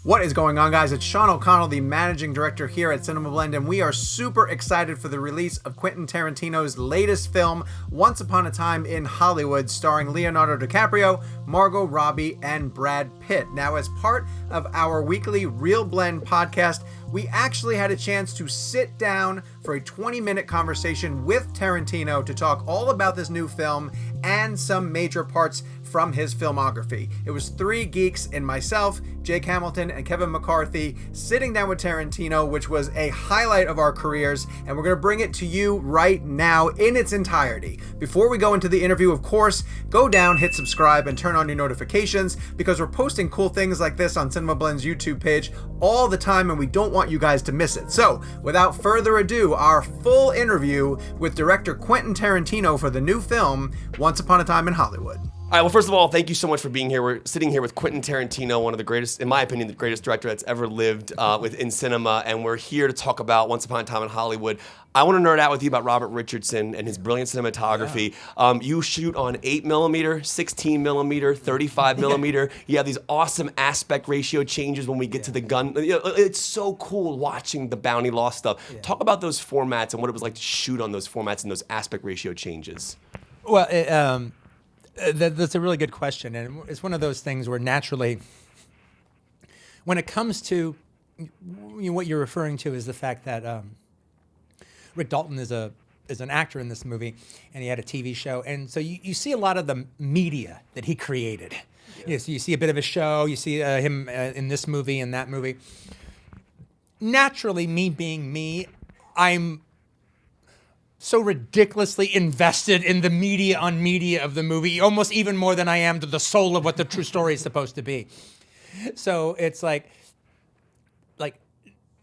What is going on, guys? It's Sean O'Connell, the managing director here at CinemaBlend, and we are super excited for the release of Quentin Tarantino's latest film, Once Upon a Time in Hollywood, starring Leonardo DiCaprio, Margot Robbie, and Brad Pitt. Now, as part of our weekly ReelBlend podcast, we actually had a chance to sit down for a 20-minute conversation with Tarantino to talk all about this new film and some major parts from his filmography. It was three geeks and myself, Jake Hamilton, and Kevin McCarthy sitting down with Tarantino, which was a highlight of our careers, and we're going to bring it to you right now in its entirety. Before we go into the interview, of course, go down, hit subscribe, and turn on your notifications, because we're posting cool things like this on CinemaBlend's YouTube page all the time, and we don't want you guys to miss it. So, without further ado, our full interview with director Quentin Tarantino for the new film, Once Upon a Time in Hollywood. All right, well, first of all, thank you so much for being here. We're sitting here with Quentin Tarantino, one of the greatest, in my opinion, the greatest director that's ever lived within cinema, and we're here to talk about Once Upon a Time in Hollywood. I want to nerd out with you about Robert Richardson and his brilliant cinematography. Yeah. You shoot on 8mm, 16mm, 35mm. You have these awesome aspect ratio changes when we get to the gun. It's so cool watching the Bounty Law stuff. Yeah. Talk about those formats and what it was like to shoot on those formats and those aspect ratio changes. Well, that's a really good question, and it's one of those things where naturally, when it comes to what you're referring to is the fact that Rick Dalton is an actor in this movie, and he had a TV show, and so you see a lot of the media that he created. Yeah. So you see a bit of a show, you see him in this movie and that movie. Naturally, me being me, I'm so ridiculously invested in the media of the movie, almost even more than I am to the soul of what the true story is supposed to be. So it's like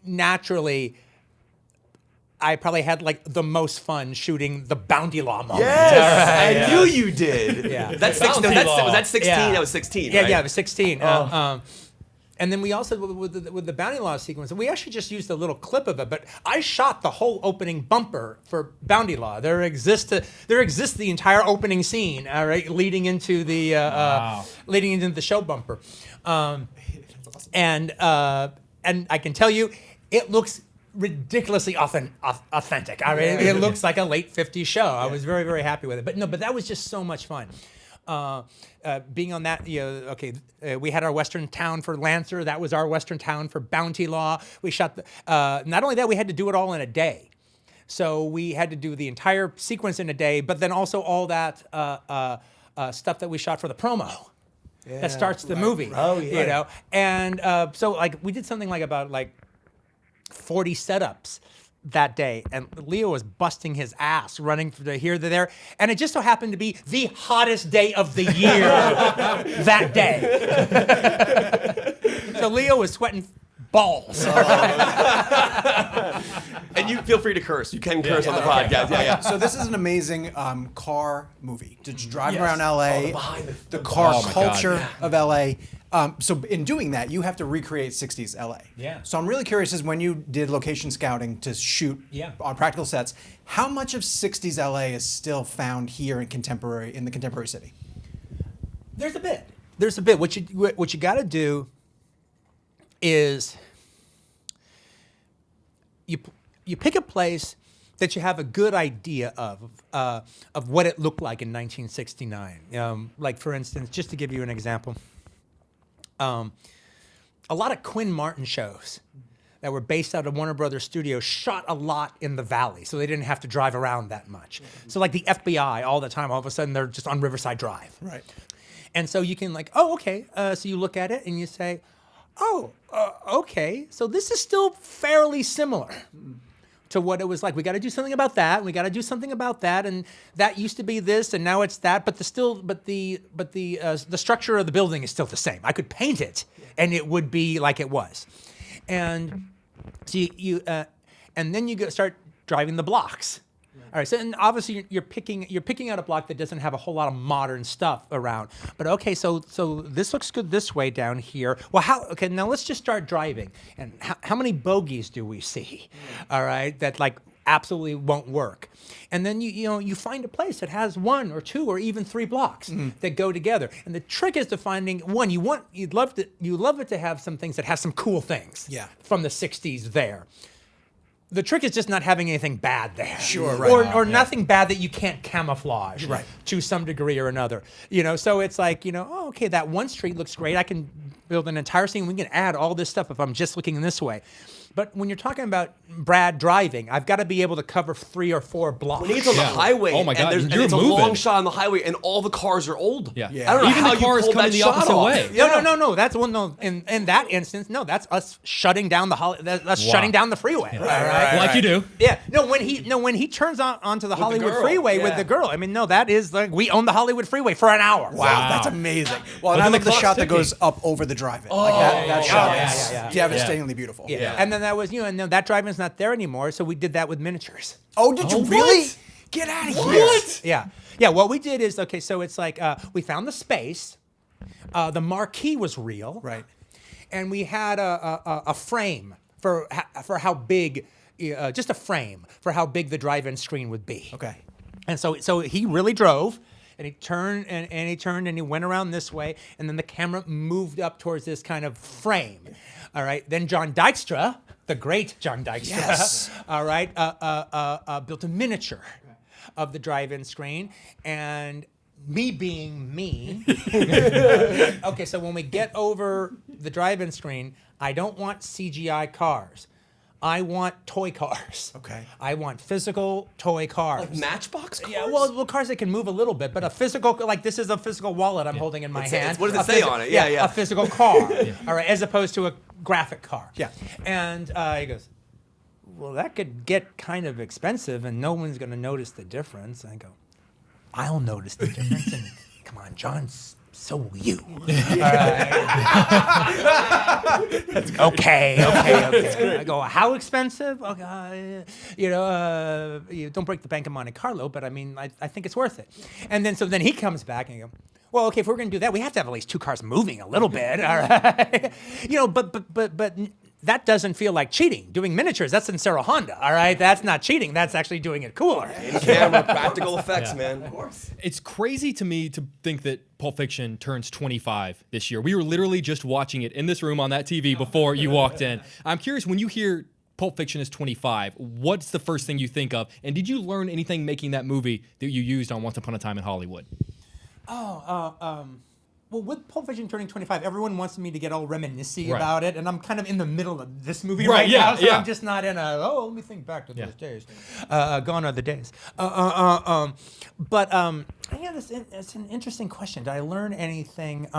naturally, I probably had like the most fun shooting the Bounty Law moment. Yes, I knew you did. Yeah, was that 16? Yeah. That was 16. Yeah, right? yeah, it was 16. And then we also, with the Bounty Law sequence, we actually just used a little clip of it, but I shot the whole opening bumper for Bounty Law. There exists the entire opening scene, all right, leading into the show bumper, and I can tell you, it looks ridiculously authentic. I mean, it looks like a late 50s show. I was very, very happy with it. But that was just so much fun. Being on that, we had our Western town for Lancer. That was our Western town for Bounty Law. We shot, not only that, we had to do it all in a day. So we had to do the entire sequence in a day, but then also all that stuff that we shot for the promo. Yeah, that starts the movie. Oh, yeah. You know, and so like we did something like about 40 setups that day, and Leo was busting his ass running from here to there, and it just so happened to be the hottest day of the year that day. So Leo was sweating balls. And you feel free to curse. You can curse on the podcast. Yeah. So this is an amazing car movie. Just driving around LA, the car culture of LA. So in doing that, you have to recreate 60s LA. Yeah. So I'm really curious, is when you did location scouting to shoot on practical sets, how much of 60s LA is still found here in the contemporary city? There's a bit. What you got to do is you pick a place that you have a good idea of what it looked like in 1969. Like for instance, just to give you an example. A lot of Quinn Martin shows that were based out of Warner Brothers Studios shot a lot in the valley, so they didn't have to drive around that much. So like the FBI, all the time, all of a sudden they're just on Riverside Drive. Right. And so you can okay. So you look at it and you say, okay, so this is still fairly similar to what it was like. We got to do something about that. And we got to do something about that, and that used to be this, and now it's that. But the structure of the building is still the same. I could paint it, and it would be like it was. And so and then you start driving the blocks. All right, so and obviously you're picking out a block that doesn't have a whole lot of modern stuff around. But okay, so this looks good this way down here. Well, now let's just start driving. And how many bogeys do we see? All right, that like absolutely won't work. And then you find a place that has 1 or 2 or even 3 blocks that go together. And the trick is to finding one. You'd love it to have some things that have some cool things from the 60s there. The trick is just not having anything bad there. Sure, right. Or nothing bad that you can't camouflage to some degree or another. So it's like, oh, okay, that one street looks great. I can build an entire scene. We can add all this stuff if I'm just looking this way. But when you're talking about Brad driving, I've got to be able to cover 3 or 4 blocks. When he's on the highway, oh my God, and it's a long shot on the highway, and all the cars are old. Yeah. I don't know Even how the cars you pulled coming that the shot opposite off. way. No. That's no. In that instance, no. That's us shutting down shutting down the freeway. Right. Like you do. Yeah. No. When he turns onto the Hollywood freeway with the girl. I mean, no. That is like we own the Hollywood freeway for an hour. Wow, that's amazing. Well, and I love the shot that goes up over the drive-in. That shot is devastatingly beautiful. Yeah. And then that was and then that drive-in's not there anymore, so we did that with miniatures. Oh, did you really? What? Get out of here. What? Yeah. What we did is, okay, so it's like we found the space. The marquee was real. Right. And we had a frame for how big, just a frame for how big the drive-in screen would be. Okay. And so he really drove. And he turned and he went around this way, and then the camera moved up towards this kind of frame. All right. Then John Dykstra, the great John Dykstra, all right, built a miniature of the drive-in screen, and me being me. Okay, so when we get over the drive-in screen, I don't want CGI cars. I want toy cars. Okay. I want physical toy cars. Like Matchbox cars? Yeah, well, cars that can move a little bit, but a physical, like this is a physical wallet I'm holding in my hand. What does it say on it? Yeah. A physical car, all right, as opposed to a graphic car. Yeah. And he goes, well, that could get kind of expensive, and no one's going to notice the difference. I go, I'll notice the difference, and come on, John, so will you. Okay. I go, how expensive? Okay, you don't break the Bank of Monte Carlo, but I mean, I think it's worth it. And then he comes back and you go, well, okay, if we're going to do that, we have to have at least 2 cars moving a little bit, all right? But that doesn't feel like cheating. Doing miniatures, that's in Sarah Honda, all right? That's not cheating. That's actually doing it cooler. In-camera practical effects, man. Of course. It's crazy to me to think that Pulp Fiction turns 25 this year. We were literally just watching it in this room on that TV before you walked in. I'm curious, when you hear Pulp Fiction is 25, what's the first thing you think of? And did you learn anything making that movie that you used on Once Upon a Time in Hollywood? Well, with Pulp Fiction turning 25, everyone wants me to get all reminiscing about it, and I'm kind of in the middle of this movie right now, so I'm just not in let me think back to those days. Gone are the days. But it's an interesting question. Did I learn anything?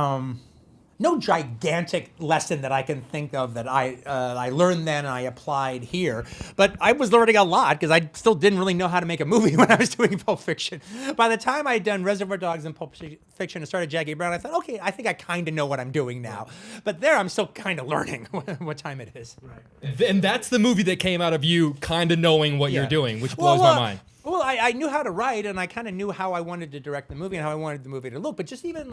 No gigantic lesson that I can think of that I learned then and I applied here. But I was learning a lot because I still didn't really know how to make a movie when I was doing Pulp Fiction. By the time I had done Reservoir Dogs and Pulp Fiction and started Jackie Brown, I thought, okay, I think I kind of know what I'm doing now. But there I'm still kind of learning what time it is. Right. And that's the movie that came out of you kind of knowing what you're doing, which blows my mind. Well, I knew how to write, and I kind of knew how I wanted to direct the movie and how I wanted the movie to look. But just even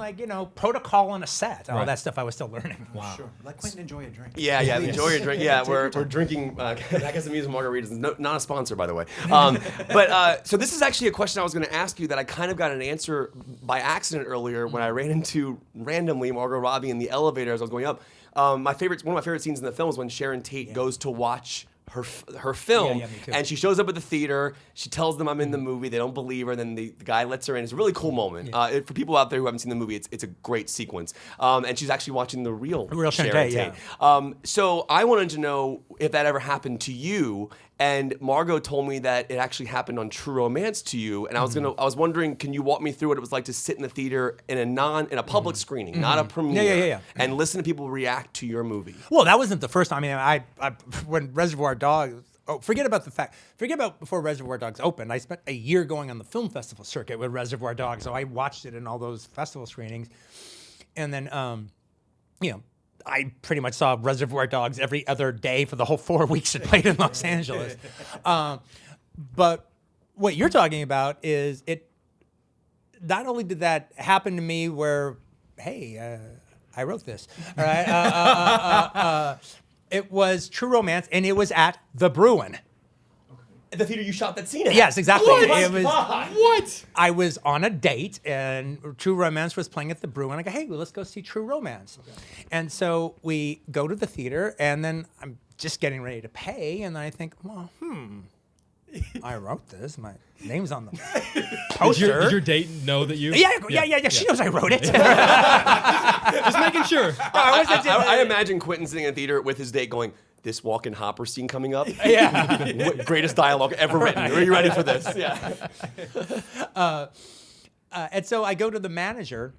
protocol on a set, all that stuff I was still learning. Wow. Sure. Let Quentin enjoy a drink. Yeah, enjoy your drink. Yeah, we're drinking Casamigos margaritas. Not a sponsor, by the way. But so this is actually a question I was going to ask you that I kind of got an answer by accident earlier when I ran into randomly Margot Robbie in the elevator as I was going up. One of my favorite scenes in the film is when Sharon Tate goes to watch her film, me too. and she shows up at the theater. She tells them I'm in the movie. They don't believe her. Then the guy lets her in. It's a really cool moment. For people out there who haven't seen the movie, it's a great sequence. And she's actually watching the real Sharon Tate. So I wanted to know if that ever happened to you. And Margot told me that it actually happened on True Romance to you. And I was wondering, can you walk me through what it was like to sit in the theater in a public screening, not a premiere, and listen to people react to your movie? Well, that wasn't the first time. I mean, I when Reservoir Dogs. Forget about before Reservoir Dogs opened. I spent a year going on the film festival circuit with Reservoir Dogs, so I watched it in all those festival screenings, and then I pretty much saw Reservoir Dogs every other day for the whole 4 weeks it played in Los Angeles. But what you're talking about is it. Not only did that happen to me, where hey, I wrote this. All right. It was True Romance, and it was at the Bruin. The theater you shot that scene at? Yes, exactly. What? It was. What? I was on a date, and True Romance was playing at the Brew, and I go, hey, well, let's go see True Romance. Okay. And so we go to the theater, and then I'm just getting ready to pay, and then I think, well, I wrote this. My name's on the poster. Did your date know that you? Yeah. She knows I wrote it. Just making sure. I imagine Quentin sitting in the theater with his date going, this Walken Hopper scene coming up? Yeah. Greatest dialogue ever written. Are you ready for this? Yeah. And so I go to the manager,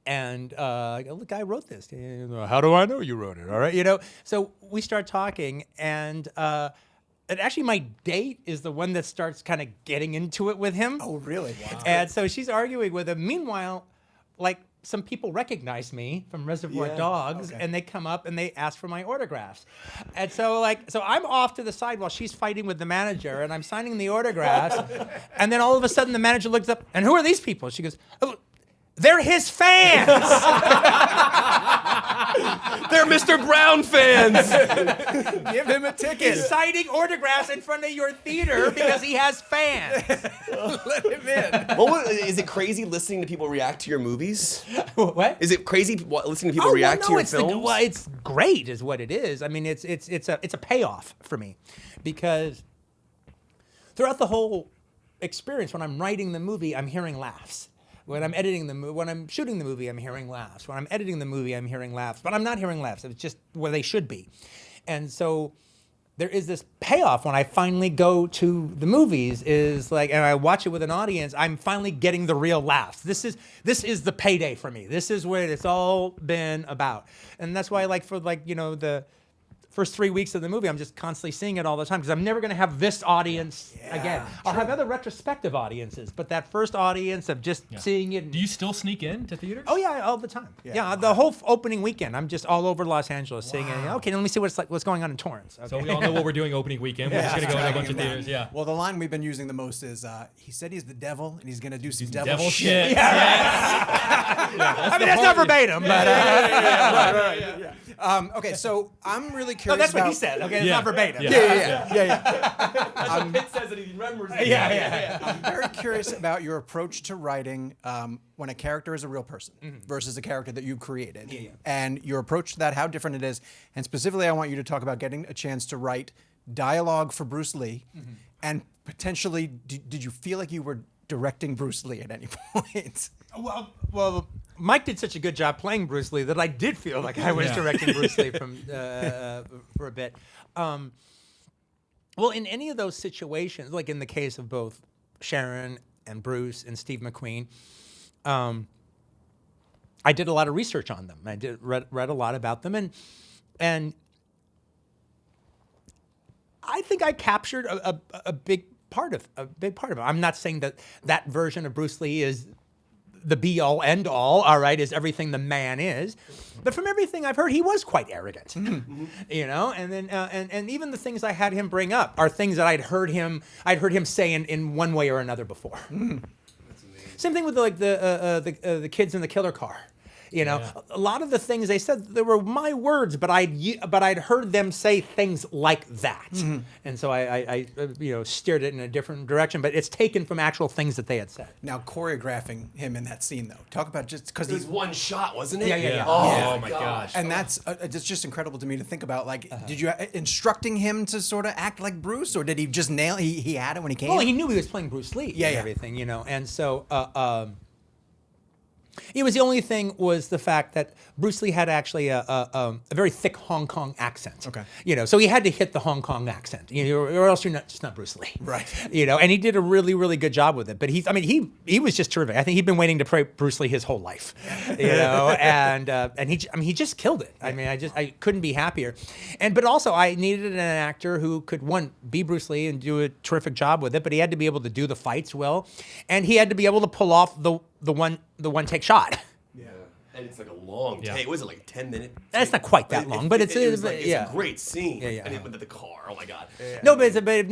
and I go, look, I wrote this. How do I know you wrote it? All right, So we start talking, and actually my date is the one that starts kind of getting into it with him. Oh, really? Wow. And so she's arguing with him. Meanwhile, like, some people recognize me from Reservoir Dogs, and they come up and they ask for my autographs. And so I'm off to the side while she's fighting with the manager, and I'm signing the autographs. And then all of a sudden the manager looks up, and who are these people? She goes, oh, they're his fans. They're Mr. Brown fans. Give him a ticket. He's signing autographs in front of your theater because he has fans. Let him in. Is it crazy listening to people react to your movies? What? Is it crazy listening to people react to your films? It's great, is what it is. I mean, it's a payoff for me, because throughout the whole experience, when I'm writing the movie, I'm hearing laughs. When I'm editing the movie, when I'm shooting the movie, I'm hearing laughs. When I'm editing the movie, I'm hearing laughs. But I'm not hearing laughs. It's just where they should be. And so there is this payoff when I finally go to the movies, and I watch it with an audience. I'm finally getting the real laughs. This is the payday for me. This is what it's all been about. And that's why, the first 3 weeks of the movie, I'm just constantly seeing it all the time, because I'm never going to have this audience again. I'll have other retrospective audiences, but that first audience of just seeing it. Do you still sneak in to theaters? Oh yeah, all the time. Yeah, the whole opening weekend, I'm just all over Los Angeles seeing it. Okay, let me see what's going on in Torrance. Okay. So we all know what we're doing opening weekend. We're just going to go to a bunch of theaters. Yeah. Well, the line we've been using the most is, he said he's the devil, and he's going to do some Devil shit. I mean, that's not verbatim, but. Okay, so I'm really No, curious that's what about... he said. Okay, it's not verbatim. Yeah. That's what Pitt says that he remembers. I'm very curious about your approach to writing when a character is a real person versus a character that you created, and your approach to that, how different it is. And specifically, I want you to talk about getting a chance to write dialogue for Bruce Lee, and potentially, did you feel like you were directing Bruce Lee at any point? Well, Mike did such a good job playing Bruce Lee that I did feel like I was directing Bruce Lee for a bit. Well, in any of those situations, like in the case of both Sharon and Bruce and Steve McQueen, I did a lot of research on them. I read a lot about them, and I think I captured a big part of it. I'm not saying that version of Bruce Lee is the be-all, end-all, all right, is everything the man is. But from everything I've heard, he was quite arrogant, you know. And then, and even the things I had him bring up are things that I'd heard him say in one way or another before. Same thing with the kids in the killer car. You know, a lot of the things they said, they were my words, but I'd heard them say things like that, and so I steered it in a different direction. But it's taken from actual things that they had said. Now choreographing him in that scene, though, talk about just because It was one shot, wasn't it? Yeah. Oh my gosh. And that's it's just incredible to me to think about. Like, did you instructing him to sort of act like Bruce, or did he just nail? He had it when he came. Well, he knew he was playing Bruce Lee. And everything, you know, and so. It was the only thing was the fact that Bruce Lee had actually a very thick Hong Kong accent. Okay. You know, so he had to hit the Hong Kong accent, you know, or else you're just not Bruce Lee. Right. You know, and he did a really, really good job with it. But he was just terrific. I think he'd been waiting to play Bruce Lee his whole life. You know, and he just killed it. I mean, I couldn't be happier. But also I needed an actor who could be Bruce Lee and do a terrific job with it, but he had to be able to do the fights well, and he had to be able to pull off the one take shot. Yeah. And it's like a long take. Was it like 10 minutes? That's not quite that long, but it's a great scene. Yeah. And with the car. Oh my God. No,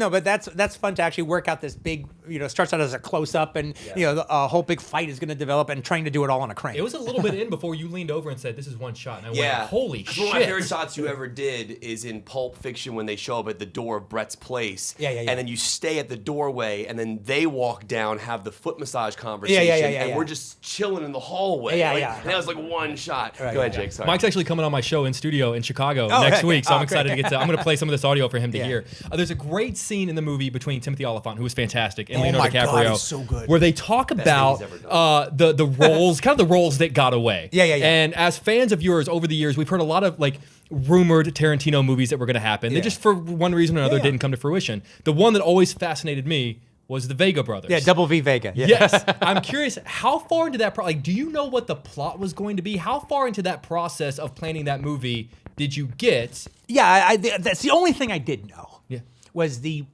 but that's fun to actually work out this big. Starts out as a close up, and a whole big fight is going to develop, and trying to do it all on a crane. It was a little bit in before you leaned over and said, "This is one shot," and I went, "Holy shit!" One of my favorite shots you ever did is in Pulp Fiction when they show up at the door of Brett's place. Yeah. And then you stay at the doorway, and then they walk down, have the foot massage conversation, and we're just chilling in the hallway. And that was like one shot. Right, Go ahead, Jake. Sorry. Mike's actually coming on my show in studio in Chicago next week, so I'm excited to get to. I'm going to play some of this audio for him to hear. There's a great scene in the movie between Timothy Olyphant, who was fantastic, and Leonardo DiCaprio, God, he's so good. where they talk about the roles, kind of the roles that got away. Yeah. And as fans of yours over the years, we've heard a lot of like rumored Tarantino movies that were going to happen. They just, for one reason or another, didn't come to fruition. The one that always fascinated me was the Vega brothers. Yeah, Double V Vega. Yeah. Yes. I'm curious, how far into that do you know what the plot was going to be? How far into that process of planning that movie did you get? Yeah, that's the only thing I did know. Yeah. Was the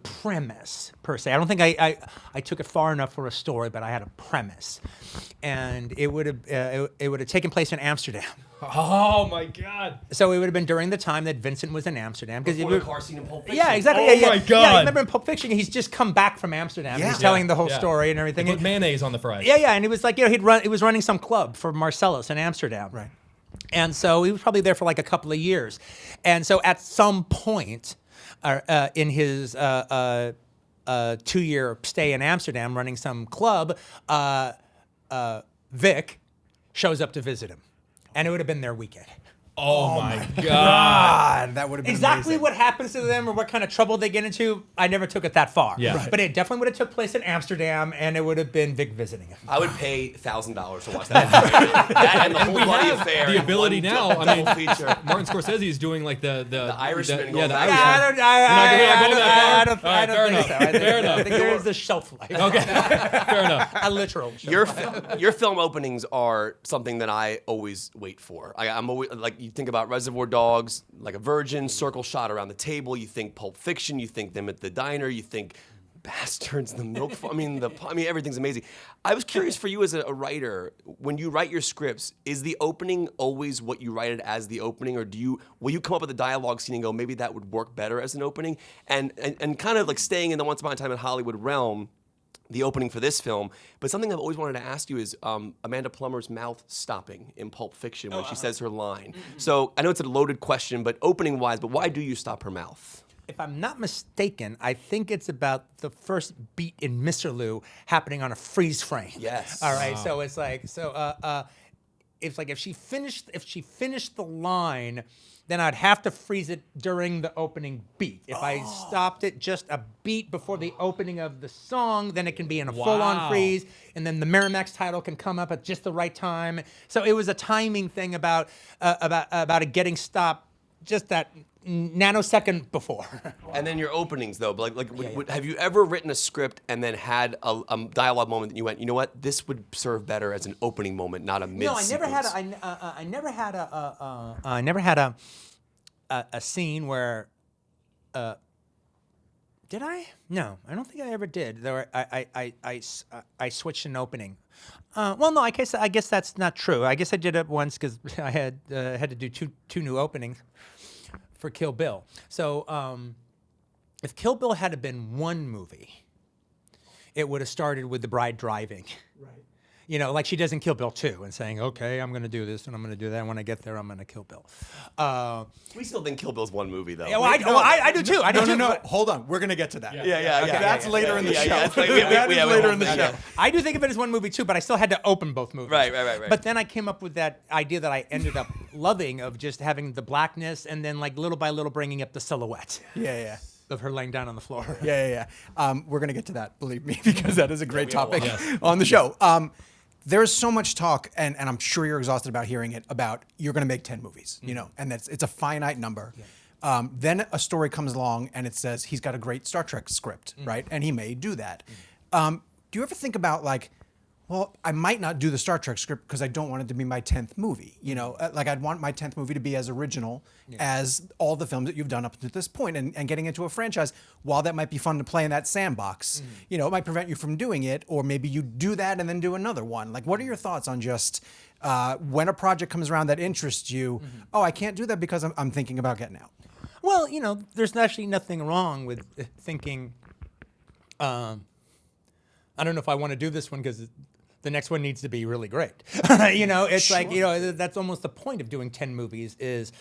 premise per se. I don't think I took it far enough for a story, but I had a premise, and it would have taken place in Amsterdam. Oh my God! So it would have been during the time that Vincent was in Amsterdam, because the car scene in Pulp Fiction. Yeah, exactly. Oh my God! Yeah, remember in Pulp Fiction, he's just come back from Amsterdam. And he's telling the whole story and everything. They put mayonnaise on the fries. Yeah, and he was like, he was running some club for Marcellus in Amsterdam. Right. And so he was probably there for like a couple of years, and so at some point, in his 2-year stay in Amsterdam running some club, Vic shows up to visit him. And it would have been their weekend. Oh my God. God, that would have been Exactly amazing. what happens to them or what kind of trouble they get into, I never took it that far. Yeah. Right. But it definitely would have took place in Amsterdam, and it would have been Vic visiting him. I would pay $1,000 to watch that. That and the whole bloody affair. The ability now. I mean, feature. Martin Scorsese is doing like the Irishman. the back. Irishman. I don't Fair think so. I enough. think there is a shelf life. Okay, fair enough. A literal shelf life. Your film openings are something that I always wait for. I'm always like, you think about Reservoir Dogs, like a virgin, circle shot around the table. You think Pulp Fiction. You think them at the diner. You think Bastards, the milk. I mean, everything's amazing. I was curious for you as a writer, when you write your scripts, is the opening always what you write it as the opening, or will you come up with a dialogue scene and go, maybe that would work better as an opening? And kind of like staying in the Once Upon a Time in Hollywood realm, the opening for this film, but something I've always wanted to ask you is Amanda Plummer's mouth stopping in Pulp Fiction when she says her line. So I know it's a loaded question, but opening-wise, but why do you stop her mouth? If I'm not mistaken, I think it's about the first beat in Mr. Lou happening on a freeze frame. Yes. All right. So it's like if she finished the line, then I'd have to freeze it during the opening beat. If I stopped it just a beat before the opening of the song, then it can be in a full-on freeze, and then the Miramax title can come up at just the right time. So it was a timing thing about it getting stopped just that nanosecond before. And then your openings, though, have you ever written a script and then had a dialogue moment that you went, you know what, this would serve better as an opening moment, not a mid-sequence? No, I never had a scene where. Did I? No, I don't think I ever did. I switched an opening. Well, no, I guess that's not true. I guess I did it once because I had to do two new openings for Kill Bill. So if Kill Bill had been one movie, it would have started with the bride driving. Right. You know, like she does in Kill Bill 2 and saying, okay, I'm going to do this and I'm going to do that. And when I get there, I'm going to kill Bill. We still think Kill Bill's one movie, though. Yeah, well, I do too. No. Hold on. We're going to get to that. Yeah. That's later in the show. That's later in the show. I do think of it as one movie too, but I still had to open both movies. Right. But then I came up with that idea that I ended up loving of just having the blackness and then like little by little bringing up the silhouette. Yeah. Of her laying down on the floor. Yeah. We're going to get to that, believe me, because that is a great topic on the show. There's so much talk, and I'm sure you're exhausted about hearing it, about you're going to make 10 movies, you know, and it's a finite number. Yeah. Then a story comes along and it says he's got a great Star Trek script, right? And he may do that. Do you ever think about like, well, I might not do the Star Trek script because I don't want it to be my 10th movie. You know, like I'd want my 10th movie to be as original as all the films that you've done up to this point. And getting into a franchise, while that might be fun to play in that sandbox, you know, it might prevent you from doing it, or maybe you do that and then do another one. Like, what are your thoughts on just when a project comes around that interests you? Oh, I can't do that because I'm thinking about getting out. Well, you know, there's actually nothing wrong with thinking, I don't know if I want to do this one because the next one needs to be really great. You know, it's like, you know, that's almost the point of doing 10 movies is,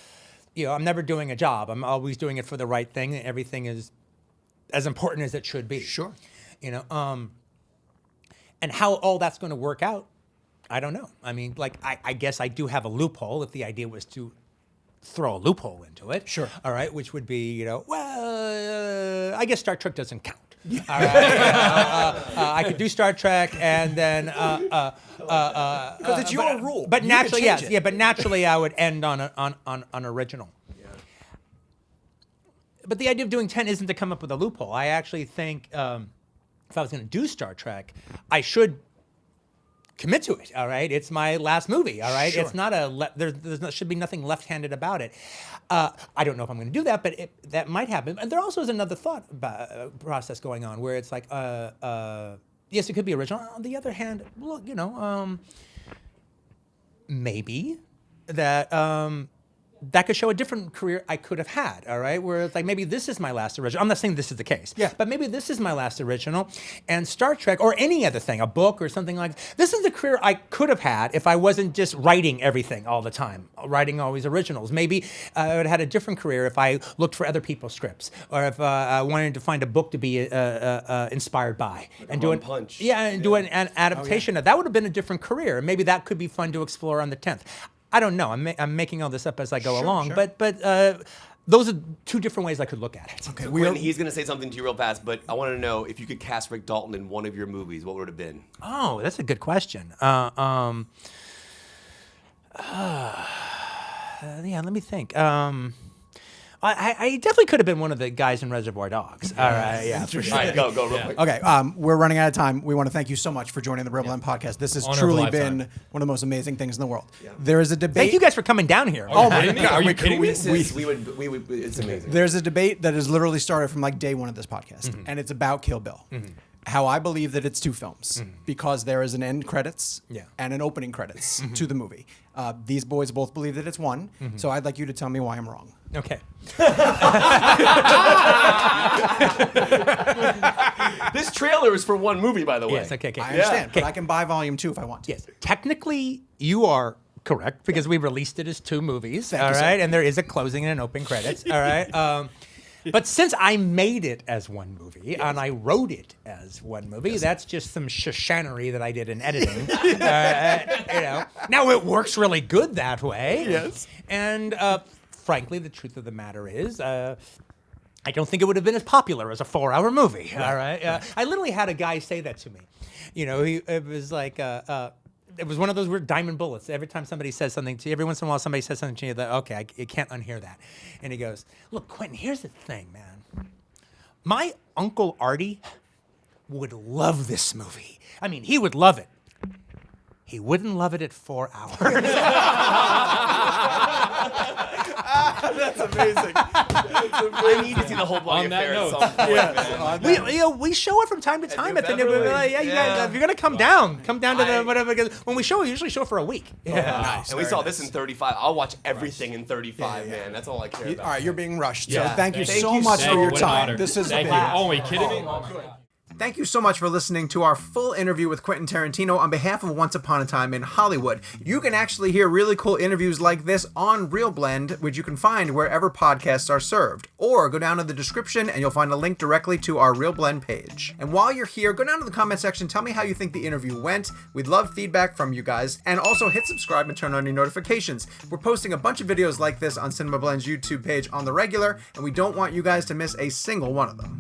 you know, I'm never doing a job. I'm always doing it for the right thing. And everything is as important as it should be. Sure. You know, and how all that's going to work out, I don't know. I mean, like, I guess I do have a loophole if the idea was to throw a loophole into it. Sure. All right, which would be, you know, well, I guess Star Trek doesn't count. All right. I could do Star Trek and then Because it's your rule. But You naturally, can change yes, it. yeah. But naturally, I would end on an original. Yeah. But the idea of doing 10 isn't to come up with a loophole. I actually think if I was going to do Star Trek, I should commit to it. All right, it's my last movie. All right, Sure. it's not a should be nothing left-handed about it. I don't know if I'm going to do that, but that might happen. And there also is another thought process going on where it's like, yes, it could be original. On the other hand, look, you know, maybe that that could show a different career I could have had, all right? Where it's like, maybe this is my last original. I'm not saying this is the case. Yeah. But maybe this is my last original. And Star Trek, or any other thing, a book or something like this is the career I could have had if I wasn't just writing everything all the time, writing always originals. Maybe I would have had a different career if I looked for other people's scripts, or if I wanted to find a book to be inspired by. And do Rum an, Punch. Yeah, and do an adaptation of that. Would have been a different career. Maybe that could be fun to explore on the 10th. I don't know. I'm making all this up as I go along, sure. but those are two different ways I could look at it. Okay, So we are, Quentin, he's going to say something to you real fast, but I want to know if you could cast Rick Dalton in one of your movies, what would it have been? Oh, that's a good question. Yeah, let me think. I definitely could have been one of the guys in Reservoir Dogs. All right, yeah, for sure. All right, go real quick. okay, we're running out of time. We want to thank you so much for joining the ReelBlend podcast. This has Honor of a truly lifetime. been one of the most amazing things in the world. There is a debate. Thank you guys for coming down here. Oh my kidding me? God, Are you we- kidding me? We would, it's amazing. There's a debate that has literally started from like day one of this podcast, and it's about Kill Bill. How I believe that it's two films because there is an end credits and an opening credits to the movie. These boys both believe that it's one, so I'd like you to tell me why I'm wrong. Okay. This trailer is for one movie, by the way. Yes. Okay. I understand, but Okay. I can buy volume 2 if I want to. Yes. Technically, you are correct because we released it as two movies. Thank All you, sir. right, and there is a closing and an open credits. All right. But since I made it as one movie and I wrote it as one movie, that's just some shishanery that I did in editing. You know, now it works really good that way. Yes. And frankly, the truth of the matter is, I don't think it would have been as popular as a 4-hour movie. All right. I literally had a guy say that to me. You know, it was like. It was one of those weird diamond bullets. Every time somebody says something to you, every once in a while somebody says something to you that, okay, you can't unhear that. And he goes, look, Quentin, here's the thing, man. My Uncle Artie would love this movie. I mean, he would love it. He wouldn't love it at 4 hours. That's amazing. I need to see the whole bloody On that affair note. at some point. We show it from time to time. do At the end, we're Beverly. like, yeah, you Yeah. guys, if you're gonna come down to the whatever. Because when we show, we usually show for a week. Nice. And we saw this in 35. I'll watch everything in 35, man. That's all I care All about. right, you're being rushed. Yeah. So thank you Thank so you much so for your What an time. honor. This is Thank you. Oh, are you kidding me? Thank you so much for listening to our full interview with Quentin Tarantino on behalf of Once Upon a Time in Hollywood. You can actually hear really cool interviews like this on ReelBlend, which you can find wherever podcasts are served. Or go down to the description and you'll find a link directly to our ReelBlend page. And while you're here, go down to the comment section, tell me how you think the interview went. We'd love feedback from you guys. And also hit subscribe and turn on your notifications. We're posting a bunch of videos like this on CinemaBlend's YouTube page on the regular, and we don't want you guys to miss a single one of them.